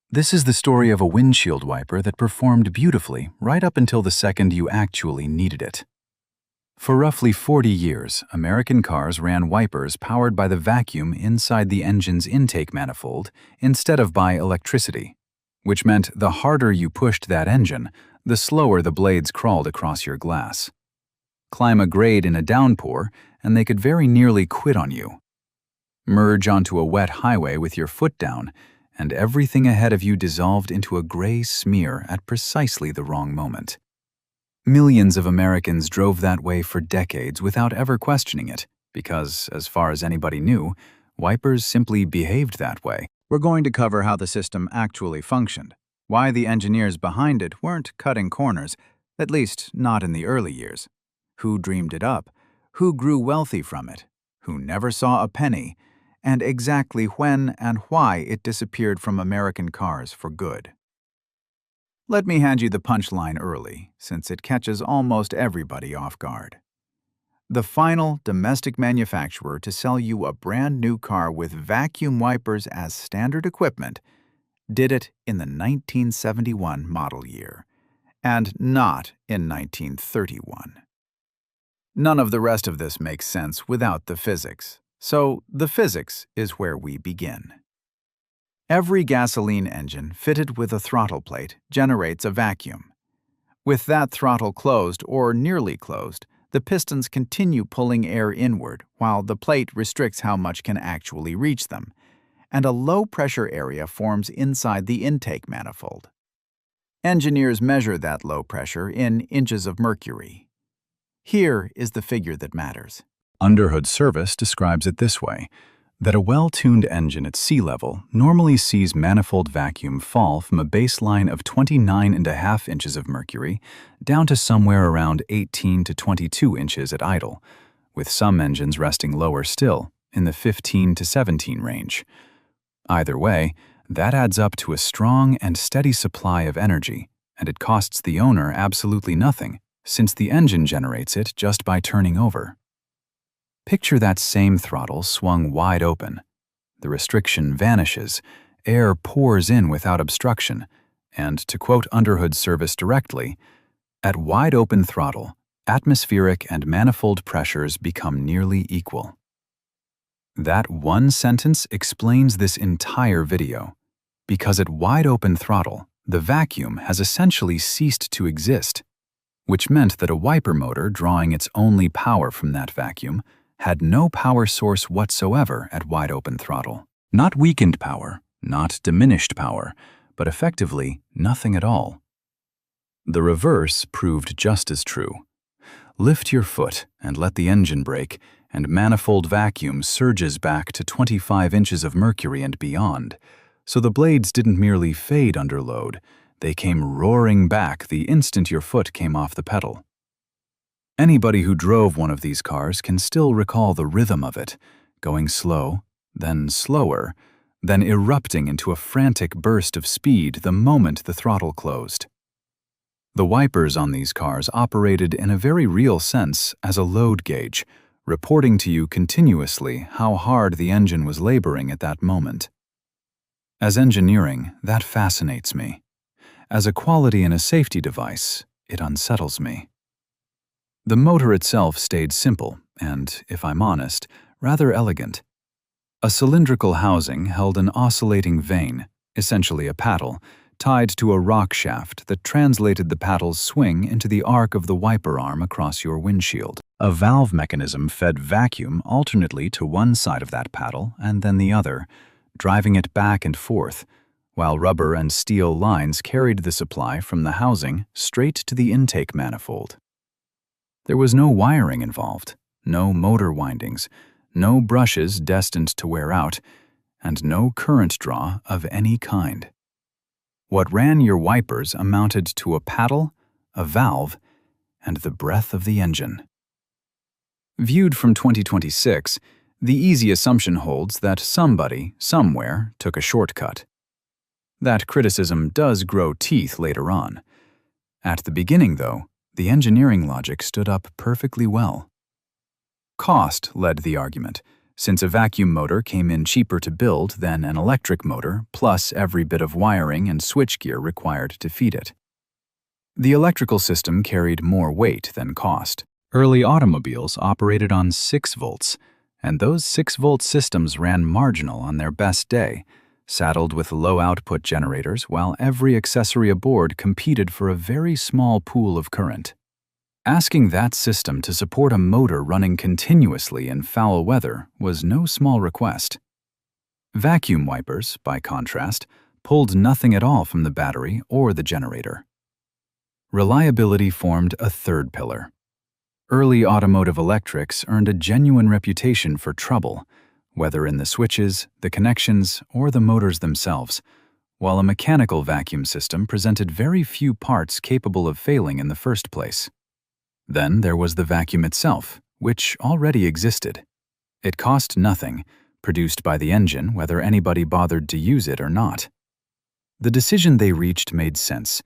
This is the story of a windshield wiper that performed beautifully right up until the second you actually needed it. For roughly 40 years, American cars ran wipers powered by the vacuum inside the engine's intake manifold instead of by electricity, which meant the harder you pushed that engine, the slower the blades crawled across your glass. Climb a grade in a downpour, and they could very nearly quit on you. Merge onto a wet highway with your foot down, and everything ahead of you dissolved into a gray smear at precisely the wrong moment. Millions of Americans drove that way for decades without ever questioning it, because, as far as anybody knew, wipers simply behaved that way. We're going to cover how the system actually functioned, why the engineers behind it weren't cutting corners, at least not in the early years, who dreamed it up, who grew wealthy from it, who never saw a penny, and exactly when and why it disappeared from American cars for good. Let me hand you the punchline early, since it catches almost everybody off guard. The final domestic manufacturer to sell you a brand new car with vacuum wipers as standard equipment did it in the 1971 model year, and not in 1931. None of the rest of this makes sense without the physics. So, the physics is where we begin. Every gasoline engine fitted with a throttle plate generates a vacuum. With that throttle closed or nearly closed, the pistons continue pulling air inward while the plate restricts how much can actually reach them, and a low-pressure area forms inside the intake manifold. Engineers measure that low pressure in inches of mercury. Here is the figure that matters. Underhood service describes it this way, that a well-tuned engine at sea level normally sees manifold vacuum fall from a baseline of 29.5 inches of mercury down to somewhere around 18 to 22 inches at idle, with some engines resting lower still, in the 15 to 17 range. Either way, that adds up to a strong and steady supply of energy, and it costs the owner absolutely nothing, since the engine generates it just by turning over. Picture that same throttle swung wide open. The restriction vanishes, air pours in without obstruction, and to quote Underhood service directly, at wide open throttle, atmospheric and manifold pressures become nearly equal. That one sentence explains this entire video, because at wide open throttle, the vacuum has essentially ceased to exist, which meant that a wiper motor drawing its only power from that vacuum had no power source whatsoever at wide open throttle. Not weakened power, not diminished power, but effectively nothing at all. The reverse proved just as true. Lift your foot and let the engine brake, and manifold vacuum surges back to 25 inches of mercury and beyond, so the blades didn't merely fade under load, they came roaring back the instant your foot came off the pedal. Anybody who drove one of these cars can still recall the rhythm of it, going slow, then slower, then erupting into a frantic burst of speed the moment the throttle closed. The wipers on these cars operated in a very real sense as a load gauge, reporting to you continuously how hard the engine was laboring at that moment. As engineering, that fascinates me. As a quality and a safety device, it unsettles me. The motor itself stayed simple and, if I'm honest, rather elegant. A cylindrical housing held an oscillating vane, essentially a paddle, tied to a rock shaft that translated the paddle's swing into the arc of the wiper arm across your windshield. A valve mechanism fed vacuum alternately to one side of that paddle and then the other, driving it back and forth, while rubber and steel lines carried the supply from the housing straight to the intake manifold. There was no wiring involved, no motor windings, no brushes destined to wear out, and no current draw of any kind. What ran your wipers amounted to a paddle, a valve, and the breath of the engine. Viewed from 2026, the easy assumption holds that somebody, somewhere, took a shortcut. That criticism does grow teeth later on. At the beginning, though, the engineering logic stood up perfectly well. Cost led the argument, since a vacuum motor came in cheaper to build than an electric motor, plus every bit of wiring and switchgear required to feed it. The electrical system carried more weight than cost. Early automobiles operated on 6 volts, and those 6-volt systems ran marginal on their best day, saddled with low-output generators while every accessory aboard competed for a very small pool of current. Asking that system to support a motor running continuously in foul weather was no small request. Vacuum wipers, by contrast, pulled nothing at all from the battery or the generator. Reliability formed a third pillar. Early automotive electrics earned a genuine reputation for trouble, whether in the switches, the connections, or the motors themselves, while a mechanical vacuum system presented very few parts capable of failing in the first place. Then there was the vacuum itself, which already existed. It cost nothing, produced by the engine whether anybody bothered to use it or not. The decision they reached made sense,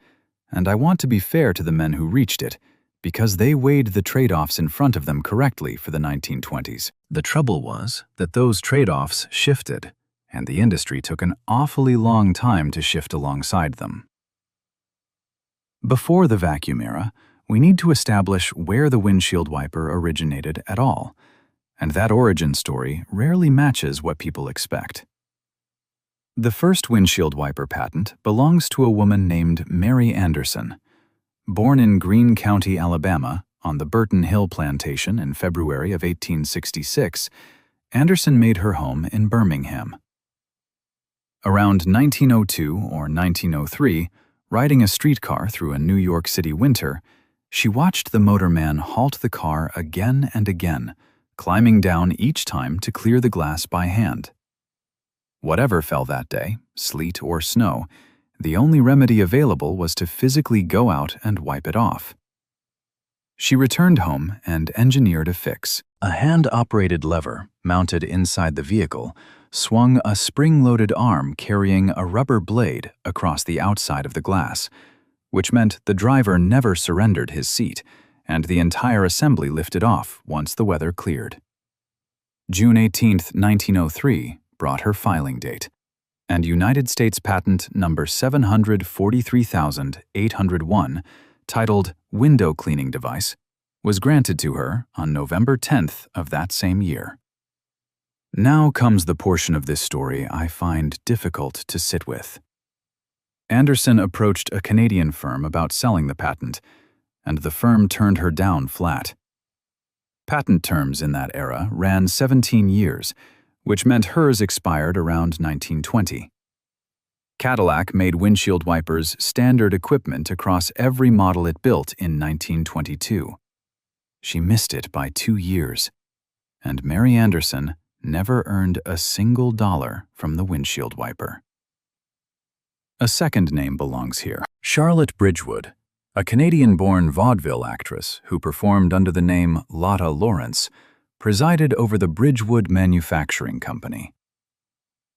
and I want to be fair to the men who reached it, because they weighed the trade-offs in front of them correctly for the 1920s. The trouble was that those trade-offs shifted, and the industry took an awfully long time to shift alongside them. Before the vacuum era, we need to establish where the windshield wiper originated at all, and that origin story rarely matches what people expect. The first windshield wiper patent belongs to a woman named Mary Anderson. Born in Greene County, Alabama, on the Burton Hill plantation in February of 1866, Anderson made her home in Birmingham. Around 1902 or 1903, riding a streetcar through a New York City winter, she watched the motorman halt the car again and again, climbing down each time to clear the glass by hand. Whatever fell that day, sleet or snow, the only remedy available was to physically go out and wipe it off. She returned home and engineered a fix. A hand-operated lever, mounted inside the vehicle, swung a spring-loaded arm carrying a rubber blade across the outside of the glass, which meant the driver never surrendered his seat, and the entire assembly lifted off once the weather cleared. June 18, 1903, brought her filing date, and United States Patent number 743,801, titled Window Cleaning Device, was granted to her on November 10th of that same year. Now comes the portion of this story I find difficult to sit with. Anderson approached a Canadian firm about selling the patent, and the firm turned her down flat. Patent terms in that era ran 17 years, which meant hers expired around 1920. Cadillac made windshield wipers standard equipment across every model it built in 1922. She missed it by 2 years, and Mary Anderson never earned a single dollar from the windshield wiper. A second name belongs here. Charlotte Bridgwood, a Canadian-born vaudeville actress who performed under the name Lotta Lawrence, presided over the Bridgwood Manufacturing Company.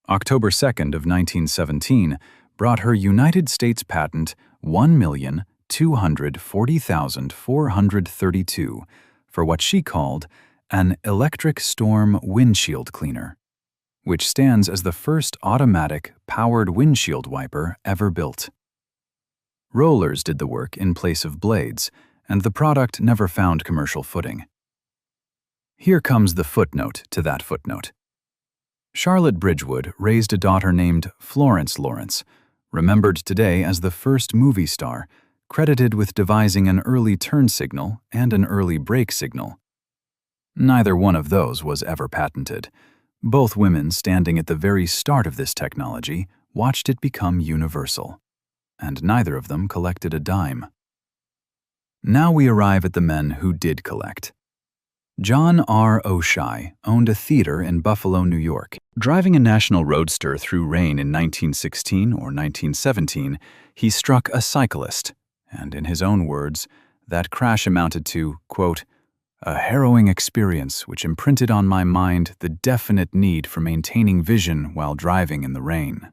October 2nd of 1917 brought her United States patent 1,240,432 for what she called an electric storm windshield cleaner, which stands as the first automatic, powered windshield wiper ever built. Rollers did the work in place of blades, and the product never found commercial footing. Here comes the footnote to that footnote. Charlotte Bridgwood raised a daughter named Florence Lawrence, remembered today as the first movie star, credited with devising an early turn signal and an early brake signal. Neither one of those was ever patented. Both women standing at the very start of this technology watched it become universal, and neither of them collected a dime. Now we arrive at the men who did collect. John R. Oishei owned a theater in Buffalo, New York. Driving a National Roadster through rain in 1916 or 1917, he struck a cyclist, and in his own words, that crash amounted to, quote, "a harrowing experience which imprinted on my mind the definite need for maintaining vision while driving in the rain."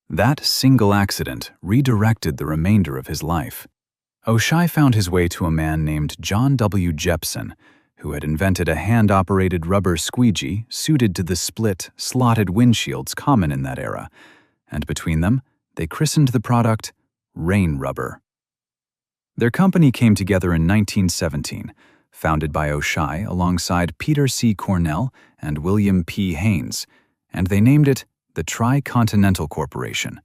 That single accident redirected the remainder of his life. Oishei found his way to a man named John W. Jepson, who had invented a hand-operated rubber squeegee suited to the split, slotted windshields common in that era, and between them, they christened the product rain rubber. Their company came together in 1917, founded by Oishei alongside Peter C. Cornell and William P. Haynes, and they named it the Tri-Continental Corporation,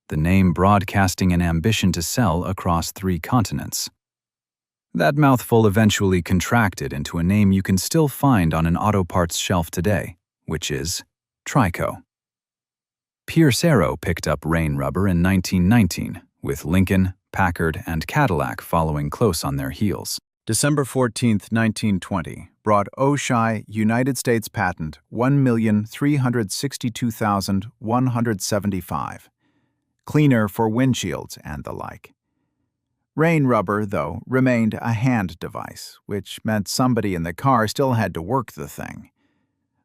the name broadcasting an ambition to sell across 3 continents. That mouthful eventually contracted into a name you can still find on an auto parts shelf today, which is Trico. Pierce Arrow picked up rain rubber in 1919, with Lincoln, Packard, and Cadillac following close on their heels. December 14, 1920, brought Oishei United States Patent 1,362,175. Cleaner for windshields and the like. Rain rubber, though, remained a hand device, which meant somebody in the car still had to work the thing.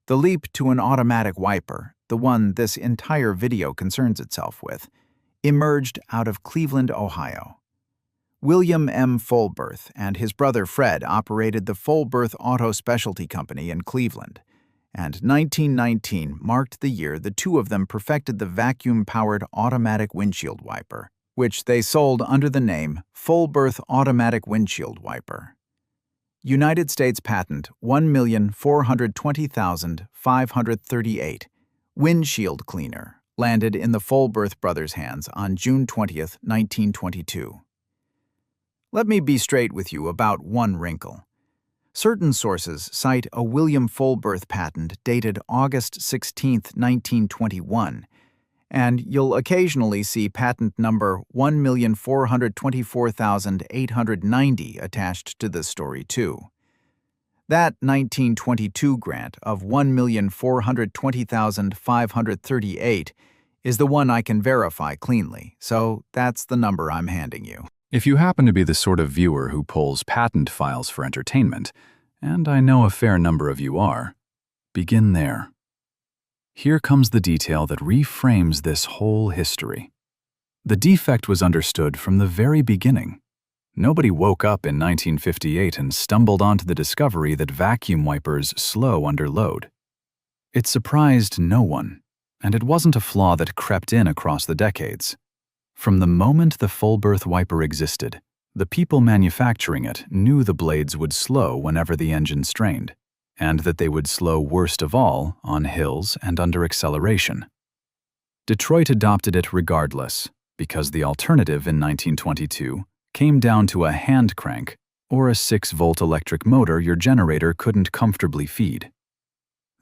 The leap to an automatic wiper, the one this entire video concerns itself with, emerged out of Cleveland, Ohio. William M. Folberth and his brother Fred operated the Folberth Auto Specialty Company in Cleveland, and 1919 marked the year the two of them perfected the vacuum-powered automatic windshield wiper, which they sold under the name Folberth Automatic Windshield Wiper. United States Patent 1,420,538, windshield cleaner, landed in the Folberth brothers' hands on June 20, 1922. Let me be straight with you about one wrinkle. Certain sources cite a William Folberth patent dated August 16, 1921, and you'll occasionally see patent number 1,424,890 attached to this story too. That 1922 grant of 1,420,538 is the one I can verify cleanly, so that's the number I'm handing you. If you happen to be the sort of viewer who pulls patent files for entertainment, and I know a fair number of you are, begin there. Here comes the detail that reframes this whole history. The defect was understood from the very beginning. Nobody woke up in 1958 and stumbled onto the discovery that vacuum wipers slow under load. It surprised no one, and it wasn't a flaw that crept in across the decades. From the moment the Folberth wiper existed, the people manufacturing it knew the blades would slow whenever the engine strained, and that they would slow worst of all on hills and under acceleration. Detroit adopted it regardless, because the alternative in 1922 came down to a hand crank or a 6-volt electric motor your generator couldn't comfortably feed.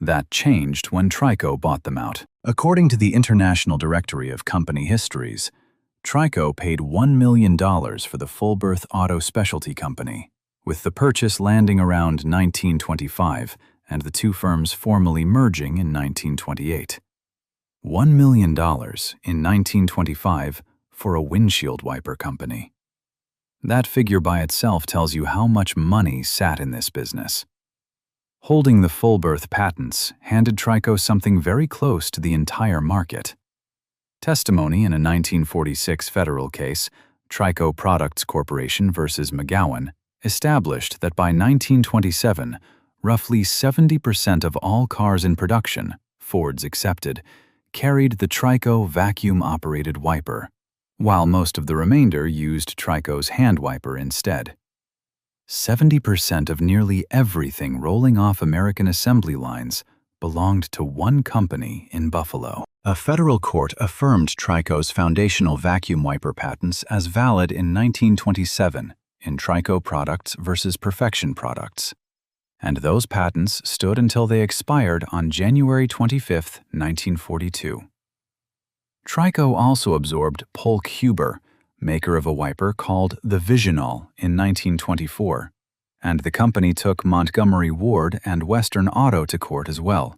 That changed when Trico bought them out. According to the International Directory of Company Histories, Trico paid $1 million for the Folberth Auto Specialty Company, with the purchase landing around 1925 and the two firms formally merging in 1928. $1 million in 1925 for a windshield wiper company. That figure by itself tells you how much money sat in this business. Holding the Folberth patents handed Trico something very close to the entire market. Testimony in a 1946 federal case, Trico Products Corporation versus McGowan, established that by 1927, roughly 70% of all cars in production, Fords excepted, carried the Trico vacuum-operated wiper, while most of the remainder used Trico's hand wiper instead. 70% of nearly everything rolling off American assembly lines belonged to one company in Buffalo. A federal court affirmed Trico's foundational vacuum wiper patents as valid in 1927 in Trico Products versus Perfection Products, and those patents stood until they expired on January 25, 1942. Trico also absorbed Polk Huber, maker of a wiper called the Visional, in 1924, and the company took Montgomery Ward and Western Auto to court as well.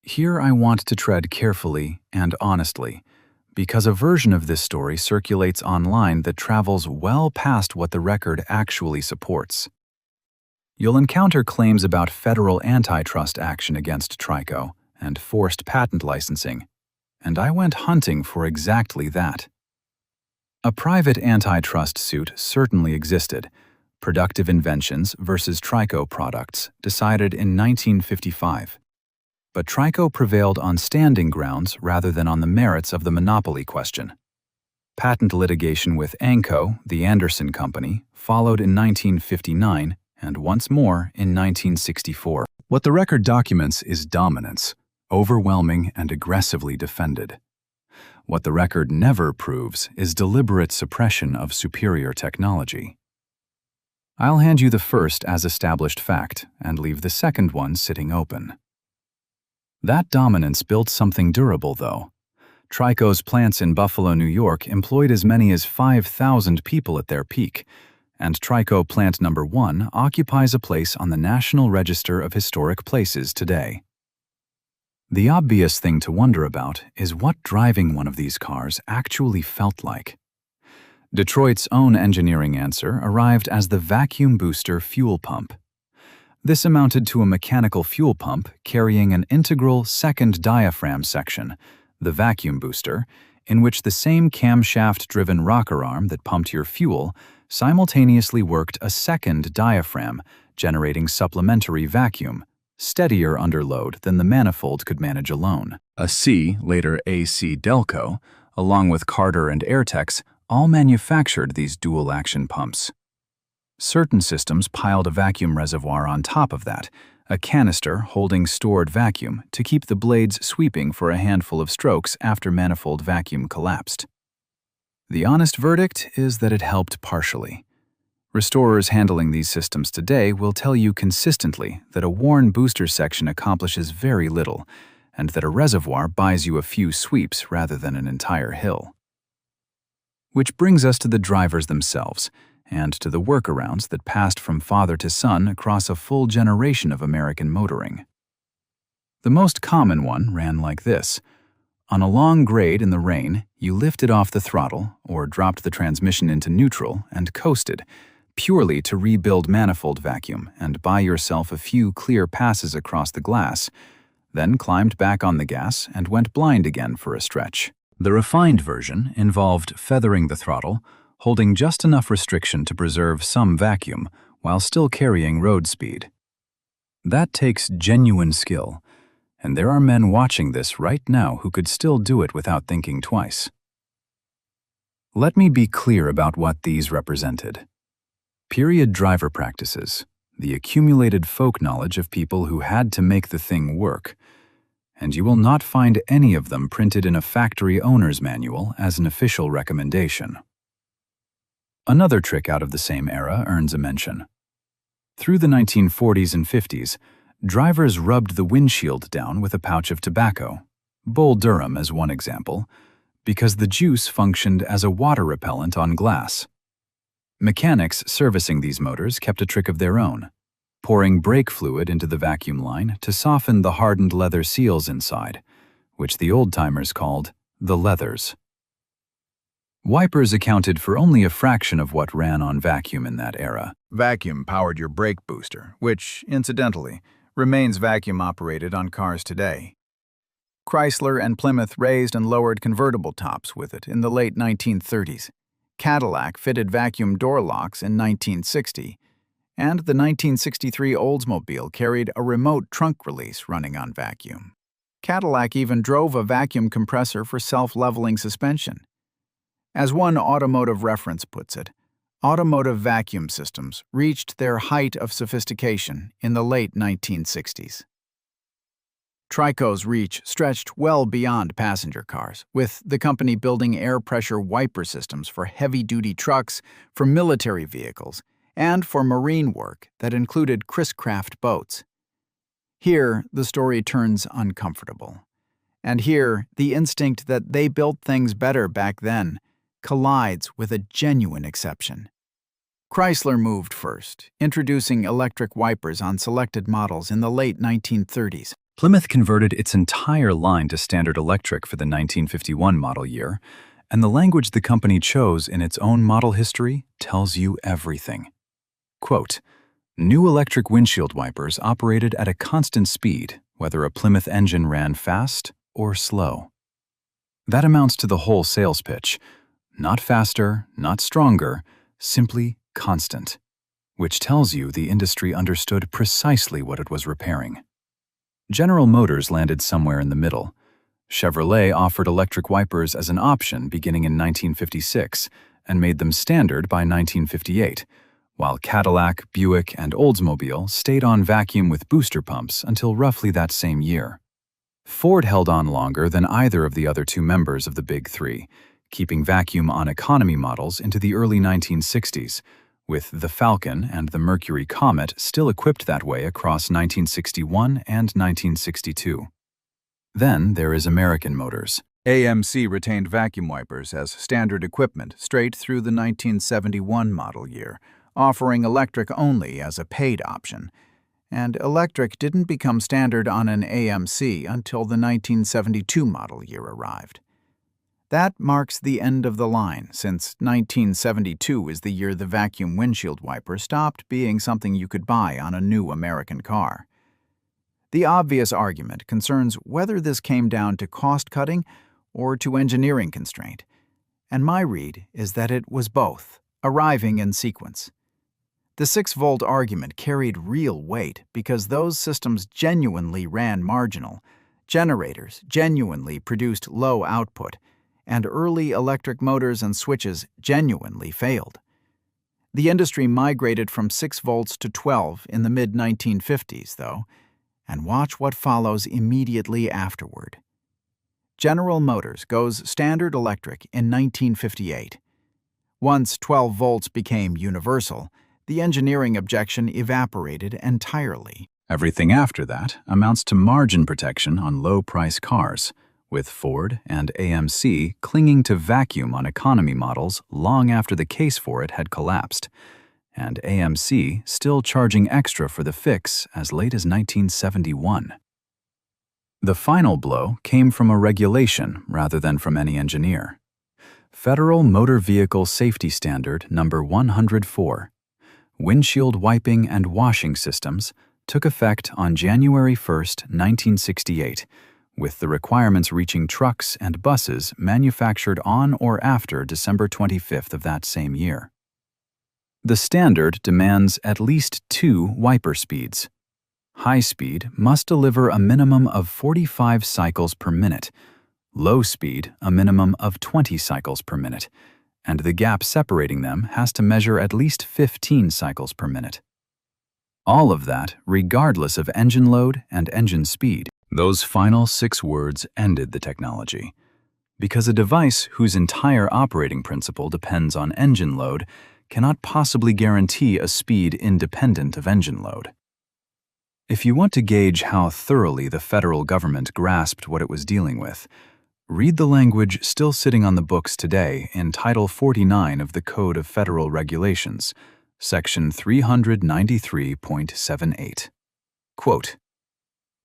Here I want to tread carefully and honestly, because a version of this story circulates online that travels well past what the record actually supports. You'll encounter claims about federal antitrust action against Trico and forced patent licensing, and I went hunting for exactly that. A private antitrust suit certainly existed, Productive inventions versus Trico products, decided in 1955. But Trico prevailed on standing grounds rather than on the merits of the monopoly question. Patent litigation with Anco, the Anderson Company, followed in 1959 and once more in 1964. What the record documents is dominance, overwhelming and aggressively defended. What the record never proves is deliberate suppression of superior technology. I'll hand you the first as established fact and leave the second one sitting open. That dominance built something durable, though. Trico's plants in Buffalo, New York employed as many as 5,000 people at their peak, and Trico Plant Number 1 occupies a place on the National Register of Historic Places today. The obvious thing to wonder about is what driving one of these cars actually felt like. Detroit's own engineering answer arrived as the vacuum booster fuel pump. This amounted to a mechanical fuel pump carrying an integral second diaphragm section, the vacuum booster, in which the same camshaft-driven rocker arm that pumped your fuel simultaneously worked a second diaphragm, generating supplementary vacuum, steadier under load than the manifold could manage alone. A C, later AC Delco, along with Carter and Airtex, all manufactured these dual-action pumps. Certain systems piled a vacuum reservoir on top of that, a canister holding stored vacuum to keep the blades sweeping for a handful of strokes after manifold vacuum collapsed. The honest verdict is that it helped partially. Restorers handling these systems today will tell you consistently that a worn booster section accomplishes very little, and that a reservoir buys you a few sweeps rather than an entire hill. Which brings us to the drivers themselves, and to the workarounds that passed from father to son across a full generation of American motoring. The most common one ran like this. On a long grade in the rain, you lifted off the throttle or dropped the transmission into neutral and coasted, purely to rebuild manifold vacuum and buy yourself a few clear passes across the glass, then climbed back on the gas and went blind again for a stretch. The refined version involved feathering the throttle, holding just enough restriction to preserve some vacuum while still carrying road speed. That takes genuine skill, and there are men watching this right now who could still do it without thinking twice. Let me be clear about what these represented. Period driver practices, the accumulated folk knowledge of people who had to make the thing work, and you will not find any of them printed in a factory owner's manual as an official recommendation. Another trick out of the same era earns a mention. Through the 1940s and 50s, drivers rubbed the windshield down with a pouch of tobacco, Bull Durham as one example, because the juice functioned as a water repellent on glass. Mechanics servicing these motors kept a trick of their own, pouring brake fluid into the vacuum line to soften the hardened leather seals inside, which the old-timers called the leathers. Wipers accounted for only a fraction of what ran on vacuum in that era. Vacuum powered your brake booster, which, incidentally, remains vacuum-operated on cars today. Chrysler and Plymouth raised and lowered convertible tops with it in the late 1930s. Cadillac fitted vacuum door locks in 1960, and the 1963 Oldsmobile carried a remote trunk release running on vacuum. Cadillac even drove a vacuum compressor for self-leveling suspension. As one automotive reference puts it, automotive vacuum systems reached their height of sophistication in the late 1960s. Trico's reach stretched well beyond passenger cars, with the company building air pressure wiper systems for heavy-duty trucks, for military vehicles, and for marine work that included Chris-Craft boats. Here, the story turns uncomfortable. And here, the instinct that they built things better back then collides with a genuine exception. Chrysler moved first, introducing electric wipers on selected models in the late 1930s. Plymouth converted its entire line to standard electric for the 1951 model year, and the language the company chose in its own model history tells you everything. Quote, "New electric windshield wipers operated at a constant speed, whether a Plymouth engine ran fast or slow." That amounts to the whole sales pitch. Not faster, not stronger, simply constant. which tells you the industry understood precisely what it was repairing. General Motors landed somewhere in the middle. Chevrolet offered electric wipers as an option beginning in 1956 and made them standard by 1958, while Cadillac, Buick, and Oldsmobile stayed on vacuum with booster pumps until roughly that same year. Ford held on longer than either of the other two members of the Big Three, keeping vacuum on economy models into the early 1960s, with the Falcon and the Mercury Comet still equipped that way across 1961 and 1962. Then there is American Motors. AMC retained vacuum wipers as standard equipment straight through the 1971 model year, offering electric only as a paid option. And electric didn't become standard on an AMC until the 1972 model year arrived. That marks the end of the line, since 1972 is the year the vacuum windshield wiper stopped being something you could buy on a new American car. The obvious argument concerns whether this came down to cost-cutting or to engineering constraint, and my read is that it was both, arriving in sequence. The 6-volt argument carried real weight because those systems genuinely ran marginal, generators genuinely produced low output, and early electric motors and switches genuinely failed. The industry migrated from 6 volts to 12 in the mid-1950s, though, and watch what follows immediately afterward. General Motors goes standard electric in 1958. Once 12 volts became universal, the engineering objection evaporated entirely. Everything after that amounts to margin protection on low-price cars, with Ford and AMC clinging to vacuum on economy models long after the case for it had collapsed, and AMC still charging extra for the fix as late as 1971. The final blow came from a regulation rather than from any engineer. Federal Motor Vehicle Safety Standard number 104. Windshield wiping and washing systems took effect on January 1, 1968, with the requirements reaching trucks and buses manufactured on or after December 25th of that same year. The standard demands at least 2 wiper speeds. High speed must deliver a minimum of 45 cycles per minute, low speed a minimum of 20 cycles per minute, and the gap separating them has to measure at least 15 cycles per minute. All of that regardless of engine load and engine speed. Those final 6 words ended the technology, because a device whose entire operating principle depends on engine load cannot possibly guarantee a speed independent of engine load. If you want to gauge how thoroughly the federal government grasped what it was dealing with, read the language still sitting on the books today in Title 49 of the Code of Federal Regulations, Section 393.78. Quote,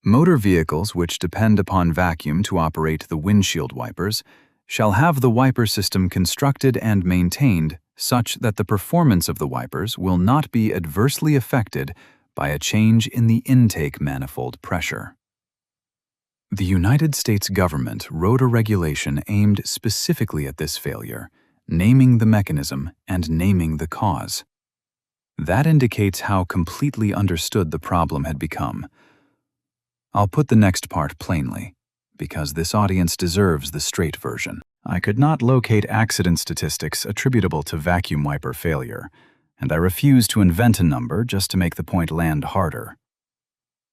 "Motor vehicles which depend upon vacuum to operate the windshield wipers shall have the wiper system constructed and maintained such that the performance of the wipers will not be adversely affected by a change in the intake manifold pressure." The United States government wrote a regulation aimed specifically at this failure, naming the mechanism and naming the cause. That indicates how completely understood the problem had become. I'll put the next part plainly, because this audience deserves the straight version. I could not locate accident statistics attributable to vacuum wiper failure, and I refuse to invent a number just to make the point land harder.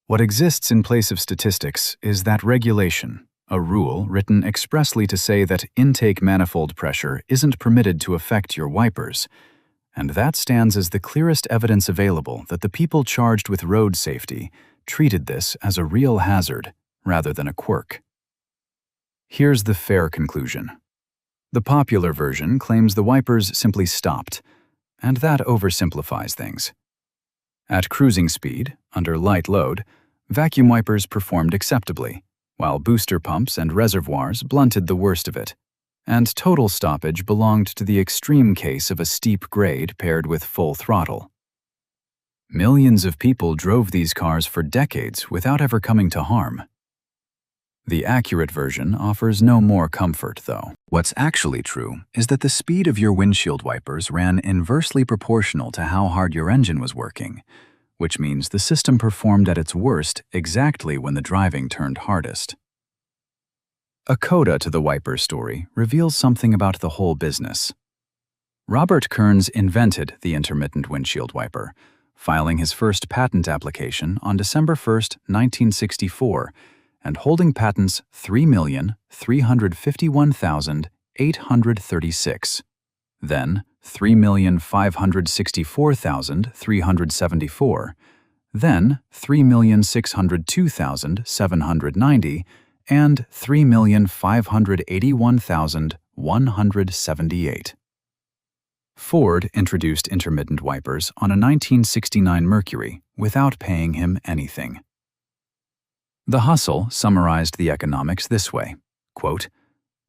What exists in place of statistics is that regulation, a rule written expressly to say that intake manifold pressure isn't permitted to affect your wipers, and that stands as the clearest evidence available that the people charged with road safety treated this as a real hazard rather than a quirk. Here's the fair conclusion. The popular version claims the wipers simply stopped, and that oversimplifies things. At cruising speed, under light load, vacuum wipers performed acceptably, while booster pumps and reservoirs blunted the worst of it, and total stoppage belonged to the extreme case of a steep grade paired with full throttle. Millions of people drove these cars for decades without ever coming to harm. The accurate version offers no more comfort, though. What's actually true is that the speed of your windshield wipers ran inversely proportional to how hard your engine was working, which means the system performed at its worst exactly when the driving turned hardest. A coda to the wiper story reveals something about the whole business. Robert Kearns invented the intermittent windshield wiper, filing his first patent application on December 1, 1964, and holding patents 3,351,836, then 3,564,374, then 3,602,790, and 3,581,178. Ford introduced intermittent wipers on a 1969 Mercury without paying him anything. The Hustle summarized the economics this way, quote,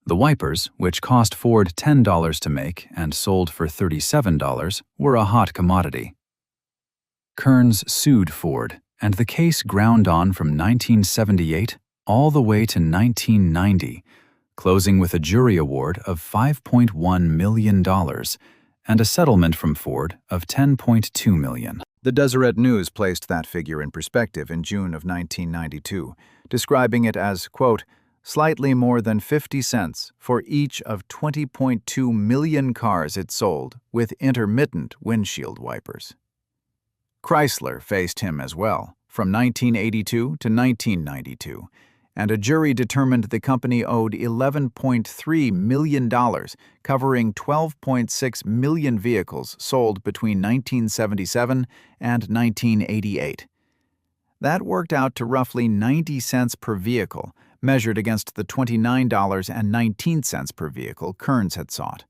"The wipers, which cost Ford $10 to make and sold for $37, were a hot commodity." Kearns sued Ford, and the case ground on from 1978 all the way to 1990, closing with a jury award of $5.1 million and a settlement from Ford of $10.2 million. The Deseret News placed that figure in perspective in June of 1992, describing it as, quote, "slightly more than 50 cents for each of 20.2 million cars it sold with intermittent windshield wipers." Chrysler faced him as well, from 1982 to 1992, and a jury determined the company owed $11.3 million, covering 12.6 million vehicles sold between 1977 and 1988. That worked out to roughly 90 cents per vehicle, measured against the $29.19 per vehicle Kearns had sought.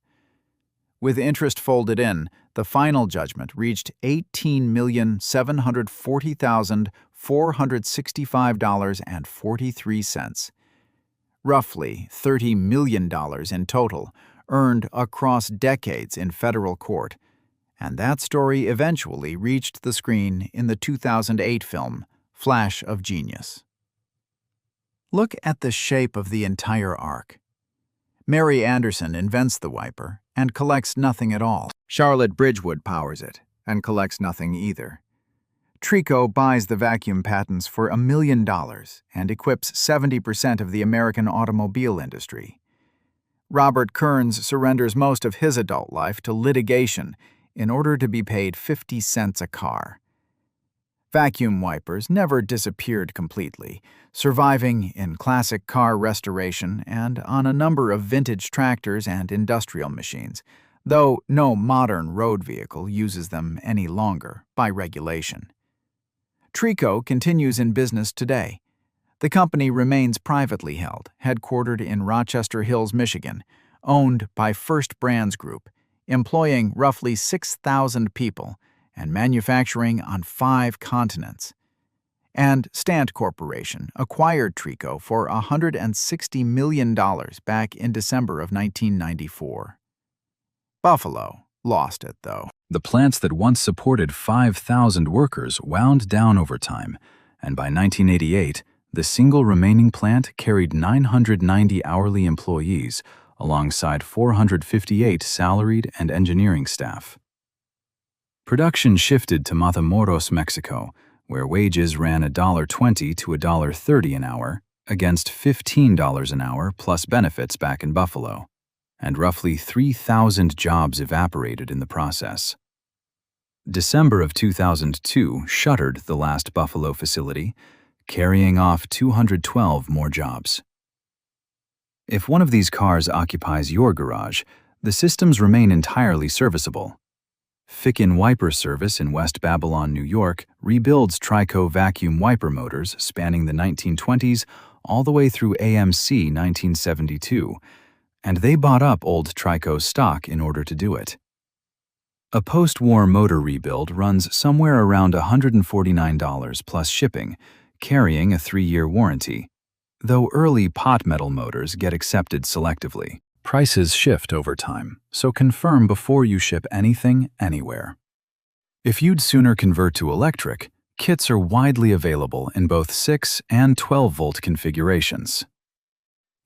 With interest folded in, the final judgment reached $18,740,465.43, roughly $30 million in total, earned across decades in federal court, and that story eventually reached the screen in the 2008 film Flash of Genius. Look at the shape of the entire arc. Mary Anderson invents the wiper and collects nothing at all. Charlotte Bridgwood powers it and collects nothing either. Trico buys the vacuum patents for $1 million and equips 70% of the American automobile industry. Robert Kearns surrenders most of his adult life to litigation in order to be paid 50 cents a car. Vacuum wipers never disappeared completely, surviving in classic car restoration and on a number of vintage tractors and industrial machines, though no modern road vehicle uses them any longer by regulation. Trico continues in business today. The company remains privately held, headquartered in Rochester Hills, Michigan, owned by First Brands Group, employing roughly 6,000 people and manufacturing on 5 continents. And Stant Corporation acquired Trico for $160 million back in December of 1994. Buffalo lost it, though. The plants that once supported 5,000 workers wound down over time, and by 1988, the single remaining plant carried 990 hourly employees alongside 458 salaried and engineering staff. Production shifted to Matamoros, Mexico, where wages ran $1.20 to $1.30 an hour against $15 an hour plus benefits back in Buffalo, and roughly 3,000 jobs evaporated in the process. December of 2002 shuttered the last Buffalo facility, carrying off 212 more jobs. If one of these cars occupies your garage, the systems remain entirely serviceable. Ficken Wiper Service in West Babylon, New York, rebuilds Trico vacuum wiper motors spanning the 1920s all the way through AMC 1972, and they bought up old Trico stock in order to do it. A post-war motor rebuild runs somewhere around $149 plus shipping, carrying a 3-year warranty, though early pot metal motors get accepted selectively. Prices shift over time, so confirm before you ship anything anywhere. If you'd sooner convert to electric, kits are widely available in both 6 and 12-volt configurations.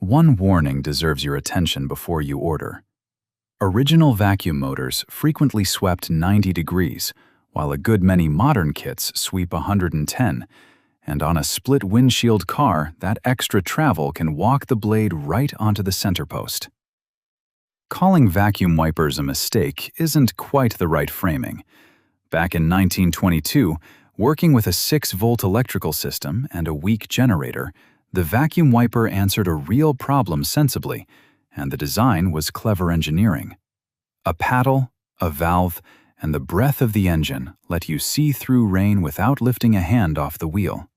One warning deserves your attention before you order. Original vacuum motors frequently swept 90 degrees, while a good many modern kits sweep 110, and on a split windshield car, that extra travel can walk the blade right onto the center post. Calling vacuum wipers a mistake isn't quite the right framing. Back in 1922, working with a 6-volt electrical system and a weak generator, the vacuum wiper answered a real problem sensibly, and the design was clever engineering. A paddle, a valve, and the breath of the engine let you see through rain without lifting a hand off the wheel.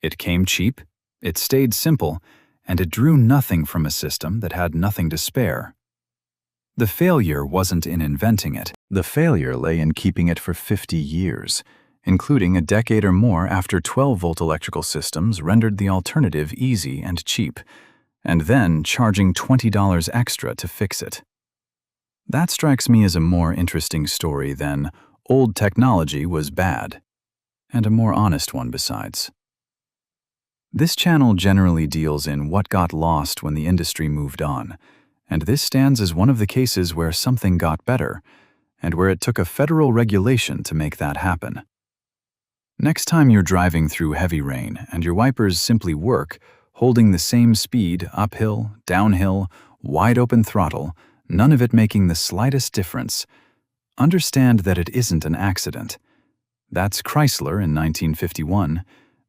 It came cheap, it stayed simple, and it drew nothing from a system that had nothing to spare. The failure wasn't in inventing it. The failure lay in keeping it for 50 years, including a decade or more after 12-volt electrical systems rendered the alternative easy and cheap, and then charging $20 extra to fix it. That strikes me as a more interesting story than old technology was bad, and a more honest one besides. This channel generally deals in what got lost when the industry moved on, and this stands as one of the cases where something got better, and where it took a federal regulation to make that happen. Next time you're driving through heavy rain and your wipers simply work, holding the same speed uphill, downhill, wide open throttle, none of it making the slightest difference, understand that it isn't an accident. That's Chrysler in 1951,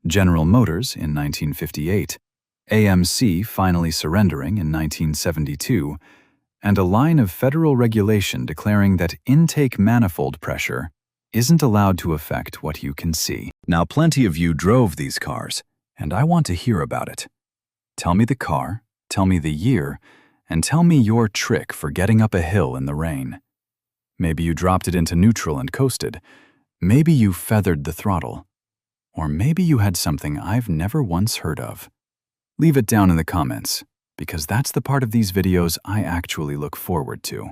General Motors in 1958, AMC finally surrendering in 1972, and a line of federal regulation declaring that intake manifold pressure isn't allowed to affect what you can see. Now, plenty of you drove these cars, and I want to hear about it. Tell me the car, tell me the year, and tell me your trick for getting up a hill in the rain. Maybe you dropped it into neutral and coasted. Maybe you feathered the throttle. Or maybe you had something I've never once heard of. Leave it down in the comments, because that's the part of these videos I actually look forward to.